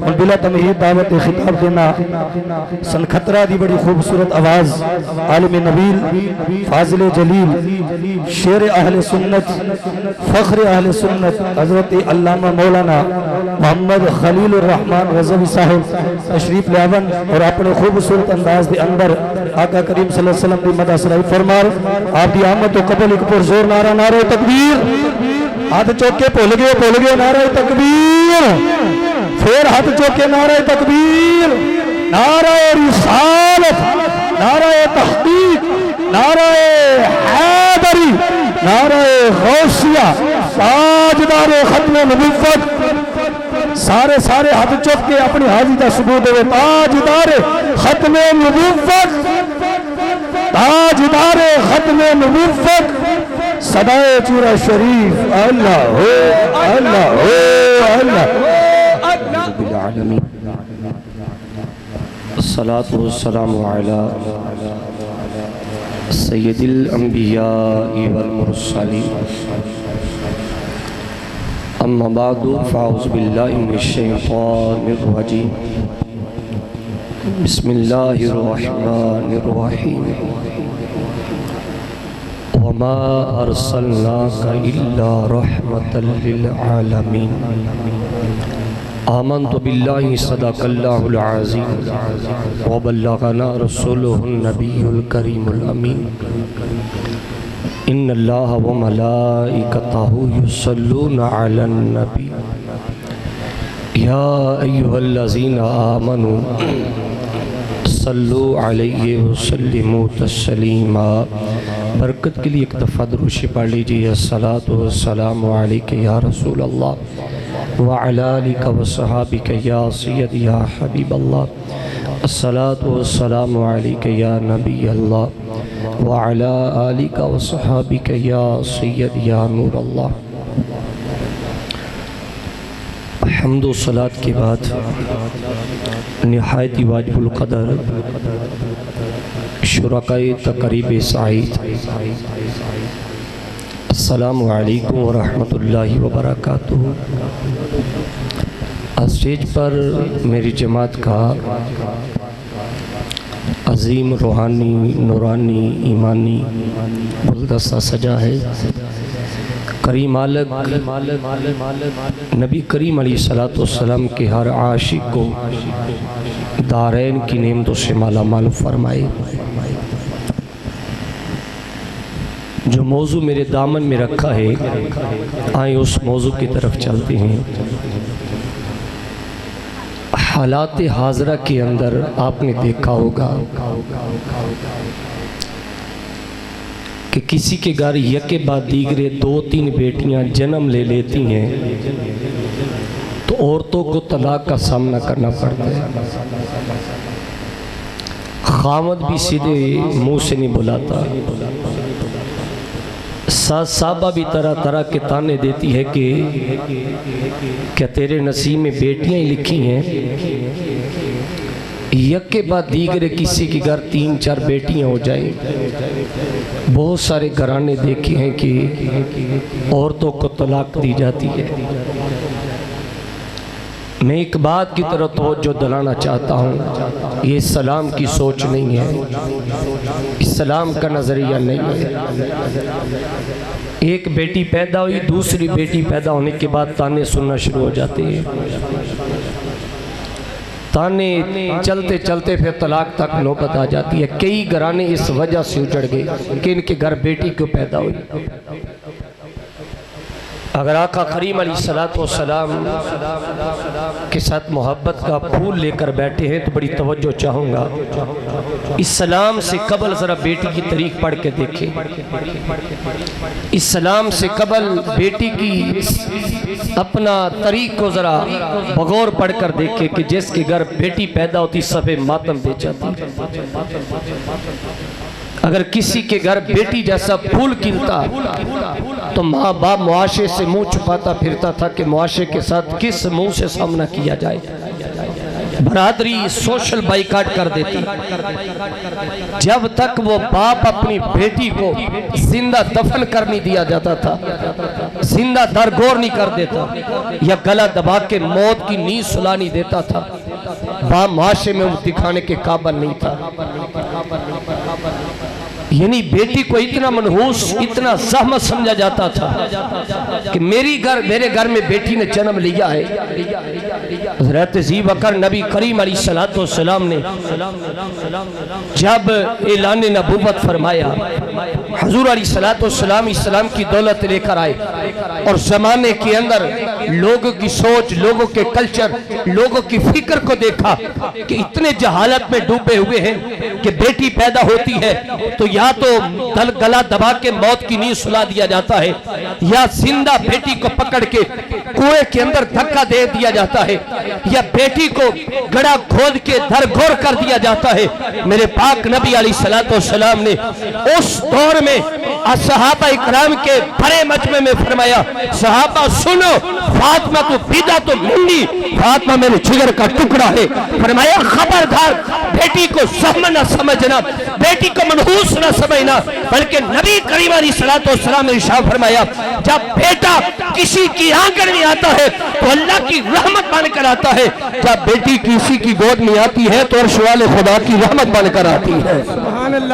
اور بلا تمہید دعوت خطاب دینا سنکھترا دی بڑی خوبصورت آواز عالم نبیل فاضل جلیل شیر اہل سنت فخر اہل سنت حضرت علامہ مولانا محمد خلیل الرحمن رضوی صاحب تشریف لیاون اور اپنے خوبصورت انداز دے اندر آقا کریم صلی اللہ علیہ وسلم دی مدح سرائی فرمار آپ دی آمد و قبل ایک پر زور نعرہ نعرہ تکبیر ہاتھ چوکے پھول گئے نعرہ تکبیر پھر ہاتھ چوکے نعرہ تکبیر نعرہ رسالت نعرہ تحقیق نعرہ حیدری نعرہ غوثیہ تاجدار ختم نبوت سارے ہاتھ چوک کے اپنی حاضری کا ثبوت دے تاجدار ختم نبوت تاجدار ختم نبوت صدائے چورہ شریف اللہ ہو اللہ ہو اللہ بالعالمین الصلاة والسلام علی سید الانبیاء والمرسلین اما بعد فاعوذ باللہ من الشیطان الرجیم بسم اللہ الرحمن الرحیم وما ارسلناک الا رحمتا للعالمین آمنت باللہ صدق اللہ العظیم وبلغنا رسولہ النبی الکریم الامین ان اللہ وملائکتہ یصلون علی النبی یا ایہا الذین آمنوا صلو علیہ وسلموا تسلیما برکت کے لیے ایک دفعہ درود پڑھ لیجیے الصلاۃ والسلام علیک یا رسول اللہ وعلی آلک وصحابک یا سید یا حبیب اللہ الصلاۃ والسلام علیک یا نبی اللہ وعلی آلک وصحابک یا سید یا نور اللہ حمد و صلاة کے بعد نہایت واجب القدر شرکائے تقریب سعید السلام علیکم ورحمۃ اللہ وبرکاتہ اسٹیج پر میری جماعت کا عظیم روحانی نورانی ایمانی گلدستہ سجا ہے کریم آلک نبی کریم علیہ السلام کے ہر عاشق کو دارین کی نعمتوں سے مالا مال فرمائے جو موضوع میرے دامن میں رکھا ہے آئیں اس موضوع کی طرف چلتے ہیں حالات حاضرہ کے اندر آپ نے دیکھا ہوگا کہ کسی کے گھر یکے بعد دیگرے 2-3 بیٹیاں جنم لے لیتی ہیں تو عورتوں کو طلاق کا سامنا کرنا پڑتا ہے خامد بھی سیدھے منہ سے نہیں بلاتا ساس صاحبہ بھی طرح طرح کے تانے دیتی ہے کہ کیا تیرے نصیب میں بیٹیاں ہی لکھی ہیں یک کے بعد دیگرے کسی کی گھر 3-4 بیٹیاں ہو جائیں بہت سارے گھرانے دیکھے ہیں کہ عورتوں کو طلاق دی جاتی ہے میں ایک بات کی طرف توجہ دلانا چاہتا ہوں یہ اسلام کی سوچ نہیں ہے اسلام کا نظریہ نہیں ہے ایک بیٹی پیدا ہوئی دوسری بیٹی پیدا ہونے کے بعد تانے سننا شروع ہو جاتے ہیں تانے چلتے چلتے پھر طلاق تک نوبت آ جاتی ہے کئی گھرانے اس وجہ سے اجڑ گئے کہ ان کے گھر بیٹی کیوں پیدا ہوئی اگر آقا کریم علیہ السلام کے ساتھ محبت کا پھول لے کر بیٹھے ہیں تو بڑی توجہ چاہوں گا اسلام سے قبل ذرا بیٹی کی تاریخ پڑھ کے دیکھیں اسلام سے قبل بیٹی کی اپنا طریق کو ذرا بغور پڑھ کر دیکھیں کہ جس کے گھر بیٹی پیدا ہوتی سب ماتم دے جاتی اگر کسی کے گھر بیٹی جیسا پھول کھلتا تو ماں باپ معاشرے سے منہ چھپاتا پھرتا تھا کہ معاشرے کے ساتھ کس منہ سے سامنا کیا جائے برادری سوشل بائیکاٹ کر دیتی، جب تک وہ باپ اپنی بیٹی کو زندہ دفن کر نہیں دیا جاتا تھا، زندہ درگور نہیں کر دیتا یا گلا دبا کے موت کی نیند سلا نہیں دیتا تھا، باپ معاشرے میں وہ دکھانے کے قابل نہیں تھا۔ یعنی بیٹی کو اتنا منحوس، اتنا زحمت سمجھا جاتا تھا کہ میرے گھر میں بیٹی نے جنم لیا ہے۔ حضرت ذی بکر نبی کریم علیہ السلام نے جب اعلان نبوت فرمایا، حضور علیہ السلام اسلام کی دولت لے کر آئے اور زمانے کے اندر لوگوں کی سوچ، لوگوں کے کلچر، لوگوں کی فکر کو دیکھا کہ اتنے جہالت میں ڈوبے ہوئے ہیں کہ بیٹی پیدا ہوتی ہے تو یا تو گلا دبا کے موت کی نیند سلا دیا جاتا ہے یا زندہ بیٹی کو پکڑ کے کنویں کے اندر دھکا دے دیا جاتا ہے یا بیٹی کو گڑا کھود کے درگور کر دیا جاتا ہے۔ میرے پاک نبی علیہ السلام نے اس دور میں صحابہ اکرام کے بڑے مجمع میں فرمایا، صحابہ سنو، فاطمہ تو بیدہ تو منی، فاطمہ میرے جگر کا ٹکڑا ہے۔ فرمایا خبردار بیٹی کو سہم نہ سمجھنا، بیٹی کو منحوس نہ سمجھنا، بلکہ نبی کریم علیہ السلام نے ارشاد فرمایا جب بیٹا کسی کی آنگن میں آتا ہے تو اللہ کی رحمت بن کر آتا ہے، جب بیٹی کسی کی گود میں آتی ہے تو عرش والے خدا کی رحمت بن کر آتی ہے۔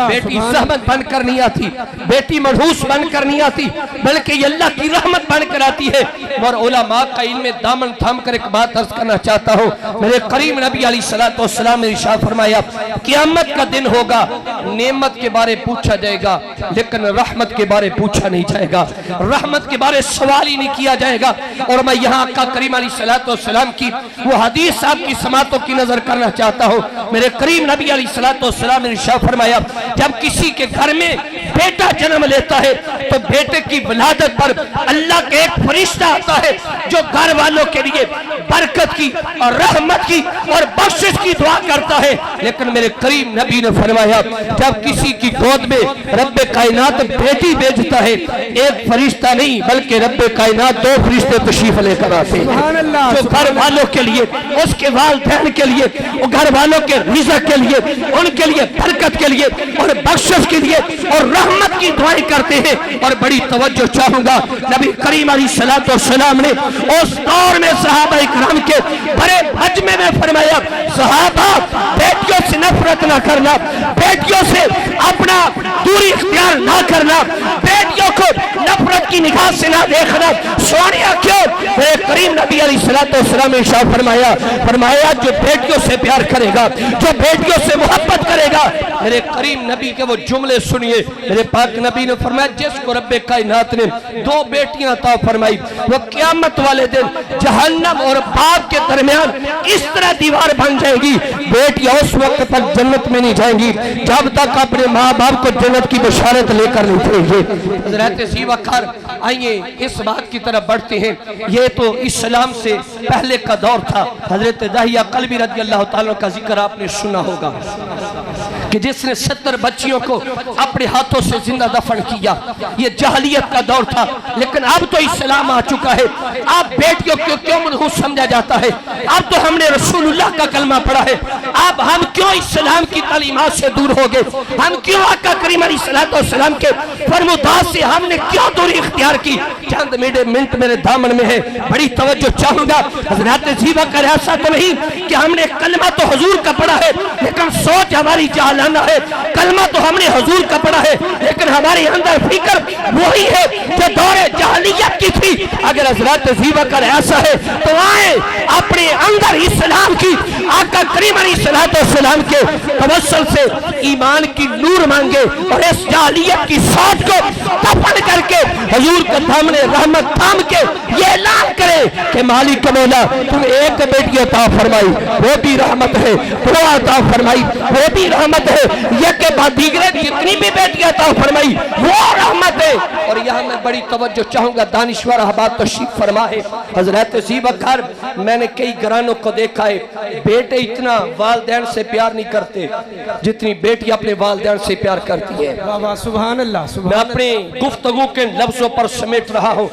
بیٹی زحمت بن کر نہیں آتی، بیٹی منحوس بن کر نہیں آتی، بلکہ یہ اللہ کی رحمت بن کر آتی ہے۔ اور علماء کا علم میں دامن تھام کر ایک بات عرض کرنا چاہتا ہوں، میرے کریم نبی علیہ السلام نے ارشاد فرمایا قیامت کا دن ہوگا، نعمت کے بارے پوچھا جائے گا لیکن رحمت کے بارے پوچھا نہیں جائے گا، رحمت کے بارے سوال ہی نہیں کیا جائے گا۔ اور میں یہاں آقا کریم علیہ السلام کی وہ حدیث آپ کی سماعتوں کی نظر کرنا چاہتا ہوں۔ میرے کریم نبی علیہ السلام نے ارشاد فرمایا جب کسی کے گھر میں بیٹا جنم لیتا ہے تو بیٹے کی ولادت پر اللہ کے ایک فرشتہ آتا ہے جو گھر والوں کے لیے برکت کی اور رحمت کی اور بخشش کی دعا کرتا ہے۔ لیکن میرے کریم نبی نے فرمایا جب کسی کی گود میں رب کائنات بیٹی بھیجتا ہے، ایک فرشتہ نہیں بلکہ رب کائنات دو فرشتے تشریف لے کر آتے ہیں جو گھر والوں کے لیے، اس کے والدین کے لیے، گھر والوں کے رزق کے لیے، ان کے لیے برکت کے لیے اور بخشش کے لیے اور رحمت کی دعائیں کرتے ہیں۔ اور بڑی توجہ چاہوں گا، نبی کریم علیہ السلام نے اس دور میں صحابہ اکرام کے بڑے مجمع میں فرمایا صحابہ بیٹیوں سے نفرت نہ کرنا، بیٹیوں سے اپنا دوری اختیار نہ کرنا، بیٹیوں کو نفرت کی نگاہ سے نہ دیکھنا۔ سونیا کیوں؟ میرے کریم نبی علیہ السلام نے ارشاد فرمایا جو بیٹیوں سے پیار کرے گا، جو بیٹیوں سے محبت کرے گا، میرے کریم نبی کے وہ جملے سنیے، میرے پاک نبی نے فرمایا جس کو رب کائنات نے دو بیٹیاں عطا فرمائی وہ قیامت والے دن جہنم اور باپ کے درمیان اس طرح دیوار بن جائے گی، بیٹیاں اس وقت تک جنت میں نہیں جائیں گی جب تک اپنے ماں باپ کو جنت کی بشارت لے کر نہیں پھریں گے۔ حضرت ذی بکر آئیے اس بات کی طرف بڑھتے ہیں، یہ تو اسلام سے پہلے کا دور تھا۔ حضرت داہیہ قلبی رضی اللہ تعالیٰ کا ذکر آپ نے سنا ہوگا کہ جس نے 70 بچیوں کو اپنے ہاتھوں سے زندہ دفن کیا، یہ جاہلیت کا دور تھا۔ لیکن اب تو اسلام آ چکا ہے، اب بیٹیوں کو کیوں منحوس سمجھا جاتا ہے؟ اب تو ہم نے رسول اللہ کا کلمہ پڑھا ہے، اب ہم کیوں اسلام کی تعلیمات سے دور ہو گئے؟ ہم کیوں آقا کریم علیہ السلام کے فرمودات سے ہم نے کیوں دوری اختیار کی؟ چند منٹ میرے دامن میں ہے، بڑی توجہ چاہوں گا۔ حضرت ذی بکر ایسا تو نہیں کہ ہم نے کلمہ تو حضور کا پڑھا ہے لیکن سوچ ہماری جاہلانہ ہے، کلمہ تو ہم نے حضور کا پڑھا ہے لیکن ہمارے اندر فکر وہی ہے جو دور جاہلیت کی تھی۔ اگر حضرت ذی بکر ایسا ہے تو آئیں اپنے اندر اسلام کی آقا کریم علیہ السلام کے توسل سے ایمان کی نور مانگے اور اس جاہلیت کی سوچ کو دفن کر کے حضور کا دامن رحمت تھام کے یہ اعلان کرے کہ مالک مولا تم ایک بیٹی عطا فرمائی وہ بھی رحمت ہے، دو عطا فرمائی وہ بھی رحمت ہے، یہ کہ بعد دیگرے جتنی بھی بیٹی عطا فرمائی وہ رحمت ہے۔ اور یہاں میں بڑی توجہ چاہوں گا، دانشور احباب تشریف فرما ہے۔ حضرت ذی بکر میں نے کئی گھرانوں کو دیکھا ہے، بیٹے اتنا والدین سے پیار نہیں کرتے جتنی بیٹی اپنے والدین سے پیار کرتی ہے۔ سبحان اللہ۔ میں اپنے گفتگو کے لفظوں پر سمیٹ رہا ہوں۔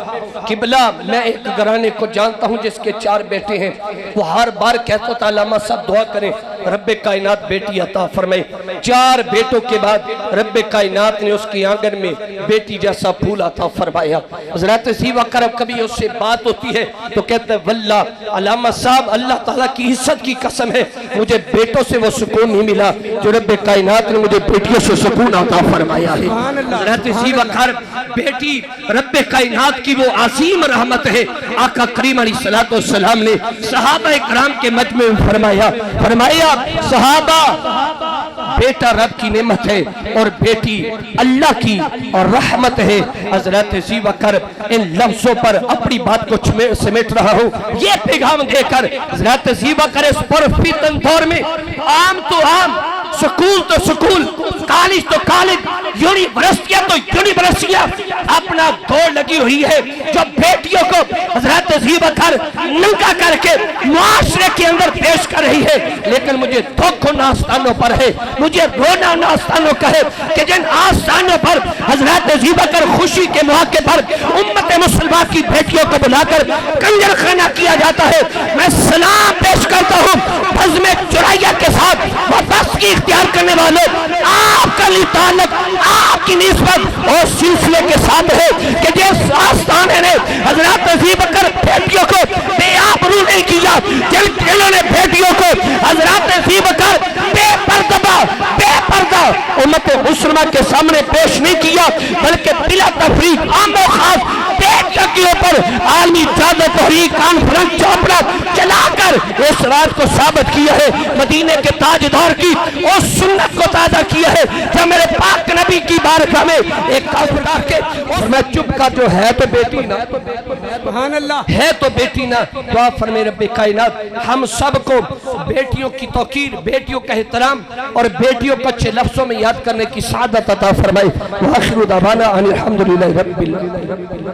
قبلہ میں ایک گھرانے کو جانتا ہوں جس کے 4 بیٹے ہیں، وہ ہر بار کہتا تھا اللہ علامہ صاحب دعا کریں رب کائنات بیٹی عطا فرمائے۔ 4 بیٹوں کے بعد رب کائنات نے اس کی آنگن میں بیٹی جیسا پھول عطا فرمایا۔ حضرت زیبا کرب کبھی اس سے بات ہوتی ہے تو کہتے ہیں واللہ علامہ صاحب اللہ تعالیٰ کی عزت کی قسم ہے مجھے بیٹوں سے وہ سکون نہیں ملا جو رب کائنات نے مجھے بیٹیوں سے سکون عطا فرمایا ہے۔ حضرت زیبا کرب بیٹی رب کائنات کی وہ عظیم رحمت ہے۔ آقا کریم علیہ السلام نے صحابہ اکرام کے مجمع میں فرمایا صحابہ بیٹا رب کی نعمت ہے اور بیٹی اللہ کی اور رحمت ہے۔ حضرت زیبا کرب ان لفظوں پر اپنی بات کو سمیٹ رہا ہوں، یہ پیغام دے کر حضرت زیبا کرب اس پرفتن دور میں عام تو عام، سکول تو سکول، کالج تو کالج، یونیورسٹیاں تو یونیورسٹیاں اپنا دوڑ لگی ہوئی ہے جو بیٹیوں کو حضرت زیبا کرب ننگا کر کے معاشرے کے اندر پیش کر رہی ہے۔ لیکن مجھے دکھ ان آستانوں پر ہے، مجھے رونا ان آستانوں کا ہے کہ جن آستانوں پر حضرت زیبا کرب خوشی کے موقع پر امت مسلمہ کی بیٹیوں کو بلا کر کنجر خانہ کیا جاتا ہے، میں سلام پیش کرتا ہوں بزم چرائیہ کے ساتھ وفاس کی اختیار کرنے والوں، آپ کا لی تعلق آپ کی نسبت اور سلسلے کے ساتھ ہے کہ جس آستانے نے حضرت زیبا کرب بیٹیوں کو بے آبرو نہیں کیا، جنہوں نے بیٹیوں کو حضرت زیبا کرب بے پردہ امت مسلمہ کے سامنے پیش نہیں کیا بلکہ بلا تفریق عام و خاص بیٹیوں کے اوپر عالمی جادہ تحریک کانفرنس چوپڑا چلا کر اس رات کو ثابت کیا ہے، مدینے کے تاجدار کی اس سنت کو تازہ کیا ہے جب میرے پاک نبی کی بارگاہ میں ایک کافر کے اور میں چپ کا جو ہے تو بیٹی نہ سبحان اللہ ہے تو بیٹی نہ دعا فرمائے رب کائنات ہم سب کو بیٹیوں کی توقیر، بیٹیوں کا احترام اور بیٹیوں کو اچھے لفظوں میں یاد کرنے کی سعادت عطا فرمائے۔ وآخر دعوانا ان الحمدللہ رب العالمین۔